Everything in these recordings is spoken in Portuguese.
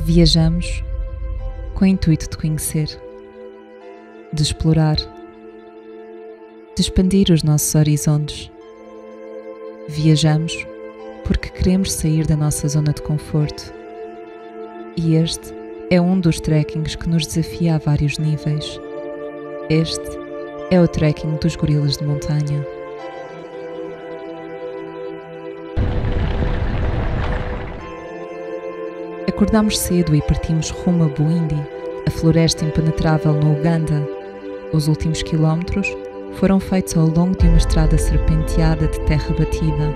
Viajamos com o intuito de conhecer, de explorar, de expandir os nossos horizontes. Viajamos porque queremos sair da nossa zona de conforto. E este é um dos trekkings que nos desafia a vários níveis. Este é o trekking dos gorilas de montanha. Acordámos cedo e partimos rumo a Bwindi, a floresta impenetrável no Uganda. Os últimos quilómetros foram feitos ao longo de uma estrada serpenteada de terra batida.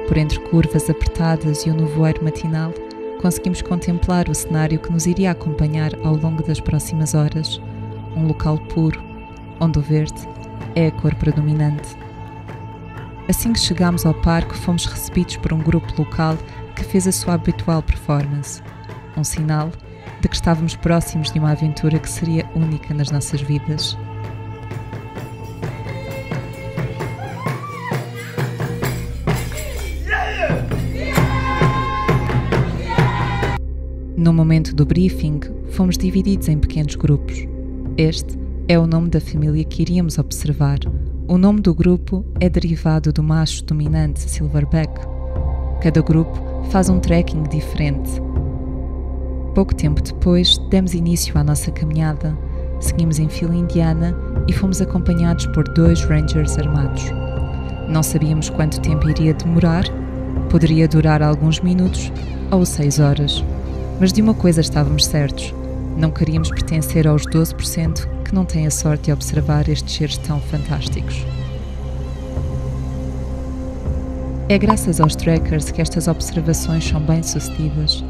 Por entre curvas apertadas e o nevoeiro matinal, conseguimos contemplar o cenário que nos iria acompanhar ao longo das próximas horas. Um local puro, onde o verde é a cor predominante. Assim que chegámos ao parque, fomos recebidos por um grupo local que fez a sua habitual performance. Um sinal de que estávamos próximos de uma aventura que seria única nas nossas vidas. No momento do briefing, fomos divididos em pequenos grupos. Este é o nome da família que iríamos observar. O nome do grupo é derivado do macho dominante Silverback. Cada grupo faz um trekking diferente. Pouco tempo depois, demos início à nossa caminhada. Seguimos em fila indiana e fomos acompanhados por 2 rangers armados. Não sabíamos quanto tempo iria demorar, poderia durar alguns minutos ou 6 horas. Mas de uma coisa estávamos certos: não queríamos pertencer aos 12% que não têm a sorte de observar estes seres tão fantásticos. É graças aos trekkers que estas observações são bem-sucedidas.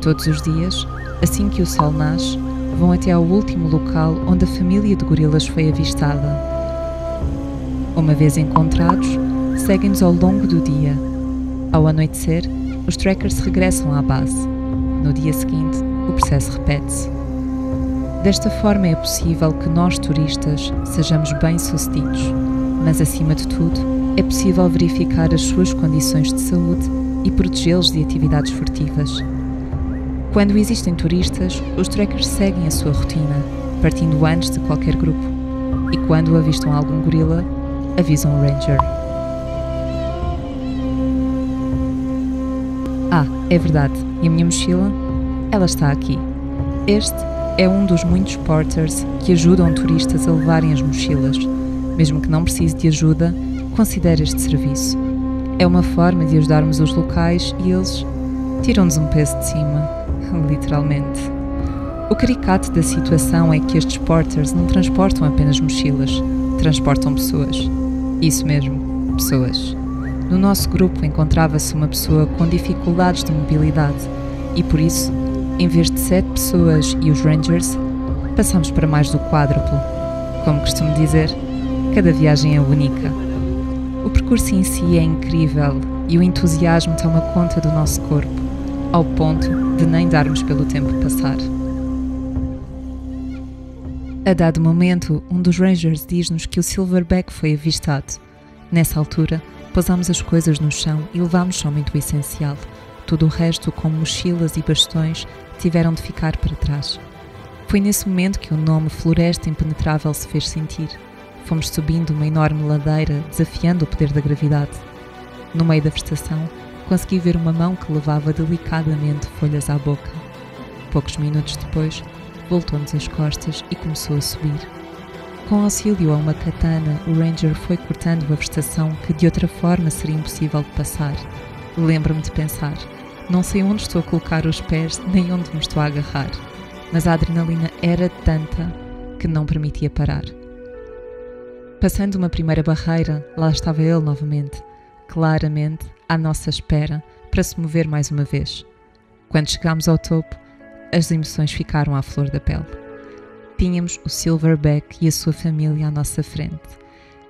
Todos os dias, assim que o sol nasce, vão até ao último local onde a família de gorilas foi avistada. Uma vez encontrados, seguem-nos ao longo do dia. Ao anoitecer, os trekkers regressam à base. No dia seguinte, o processo repete-se. Desta forma é possível que nós, turistas, sejamos bem-sucedidos, mas acima de tudo, é possível verificar as suas condições de saúde e protegê-los de atividades furtivas. Quando existem turistas, os trekkers seguem a sua rotina, partindo antes de qualquer grupo, e quando avistam algum gorila, avisam o ranger. Ah, é verdade, e a minha mochila? Ela está aqui. Este é um dos muitos porters que ajudam turistas a levarem as mochilas. Mesmo que não precise de ajuda, considere este serviço. É uma forma de ajudarmos os locais e eles tiram-nos um peso de cima, literalmente. O caricato da situação é que estes porters não transportam apenas mochilas, transportam pessoas. Isso mesmo, pessoas. No nosso grupo encontrava-se uma pessoa com dificuldades de mobilidade e por isso, em vez de 7 pessoas e os rangers, passamos para mais do quádruplo. Como costumo dizer, cada viagem é única. O percurso em si é incrível e o entusiasmo toma conta do nosso corpo, ao ponto de nem darmos pelo tempo passar. A dado momento, um dos rangers diz-nos que o Silverback foi avistado. Nessa altura, pousamos as coisas no chão e levámos somente o essencial. Tudo o resto, como mochilas e bastões, tiveram de ficar para trás. Foi nesse momento que o nome Floresta Impenetrável se fez sentir. Fomos subindo uma enorme ladeira, desafiando o poder da gravidade. No meio da vegetação, consegui ver uma mão que levava delicadamente folhas à boca. Poucos minutos depois, voltou-nos as costas e começou a subir. Com auxílio a uma katana, o ranger foi cortando a vegetação que de outra forma seria impossível de passar. Lembro-me de pensar, não sei onde estou a colocar os pés nem onde me estou a agarrar, mas a adrenalina era tanta que não permitia parar. Passando uma primeira barreira, lá estava ele novamente, claramente à nossa espera para se mover mais uma vez. Quando chegámos ao topo, as emoções ficaram à flor da pele. Tínhamos o Silverback e a sua família à nossa frente.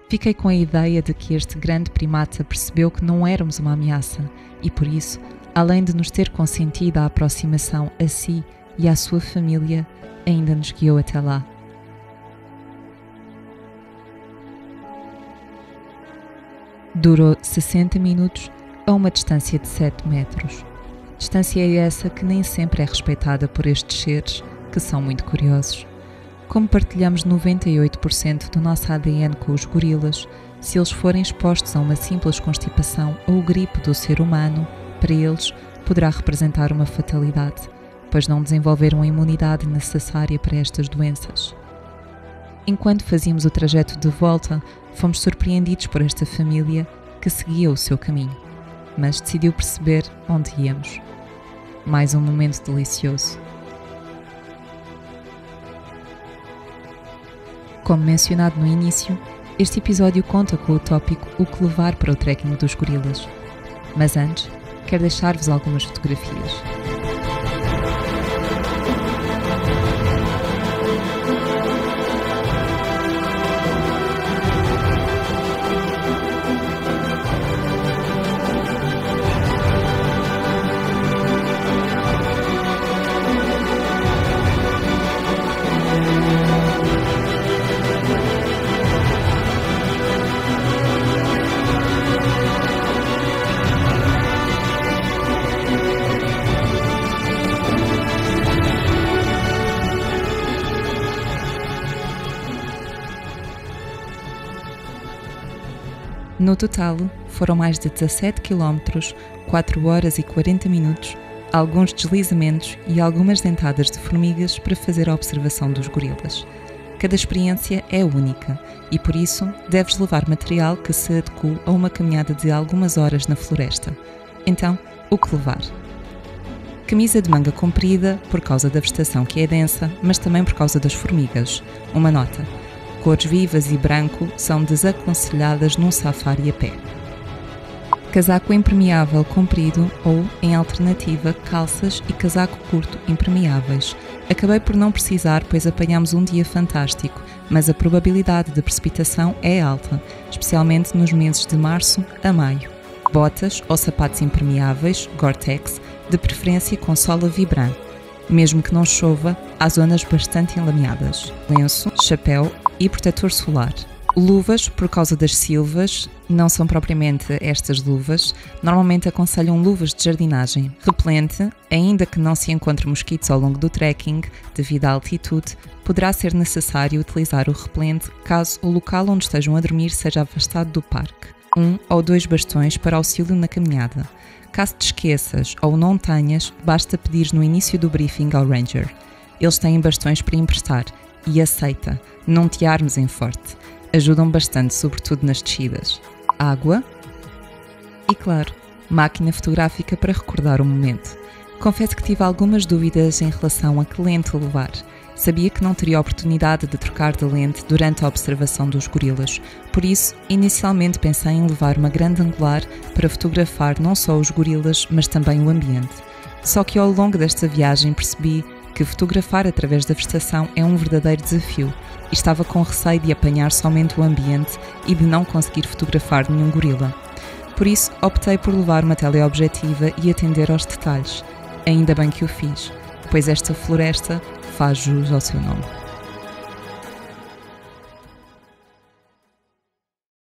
Fiquei com a ideia de que este grande primata percebeu que não éramos uma ameaça e, por isso, além de nos ter consentido a aproximação a si e à sua família, ainda nos guiou até lá. Durou 60 minutos a uma distância de 7 metros. Distância essa que nem sempre é respeitada por estes seres, que são muito curiosos. Como partilhamos 98% do nosso ADN com os gorilas, se eles forem expostos a uma simples constipação ou gripe do ser humano, para eles poderá representar uma fatalidade, pois não desenvolveram a imunidade necessária para estas doenças. Enquanto fazíamos o trajeto de volta, fomos surpreendidos por esta família que seguia o seu caminho, mas decidiu perceber onde íamos. Mais um momento delicioso. Como mencionado no início, este episódio conta com o tópico O que levar para o trekking dos gorilas. Mas antes, quero deixar-vos algumas fotografias. No total, foram mais de 17 km, 4 horas e 40 minutos, alguns deslizamentos e algumas dentadas de formigas para fazer a observação dos gorilas. Cada experiência é única e, por isso, deves levar material que se adeque a uma caminhada de algumas horas na floresta. Então, o que levar? Camisa de manga comprida, por causa da vegetação que é densa, mas também por causa das formigas. Uma nota: cores vivas e branco são desaconselhadas num safari a pé. Casaco impermeável comprido ou, em alternativa, calças e casaco curto impermeáveis. Acabei por não precisar, pois apanhámos um dia fantástico, mas a probabilidade de precipitação é alta, especialmente nos meses de março a maio. Botas ou sapatos impermeáveis, Gore-Tex, de preferência com sola Vibram. Mesmo que não chova, há zonas bastante enlameadas. Lenço, chapéu e protetor solar. Luvas, por causa das silvas, não são propriamente estas luvas, normalmente aconselham luvas de jardinagem. Repelente, ainda que não se encontre mosquitos ao longo do trekking, devido à altitude, poderá ser necessário utilizar o repelente caso o local onde estejam a dormir seja afastado do parque. 1 ou 2 bastões para auxílio na caminhada. Caso te esqueças ou não tenhas, basta pedir no início do briefing ao Ranger. Eles têm bastões para emprestar e aceita, não te armes em forte. Ajudam bastante, sobretudo nas descidas. Água e, claro, máquina fotográfica para recordar o momento. Confesso que tive algumas dúvidas em relação a que lente levar. Sabia que não teria oportunidade de trocar de lente durante a observação dos gorilas, por isso, inicialmente pensei em levar uma grande angular para fotografar não só os gorilas, mas também o ambiente. Só que ao longo desta viagem percebi que fotografar através da vegetação é um verdadeiro desafio e estava com receio de apanhar somente o ambiente e de não conseguir fotografar nenhum gorila. Por isso, optei por levar uma teleobjetiva e atender aos detalhes. Ainda bem que o fiz, pois esta floresta faz jus ao seu nome.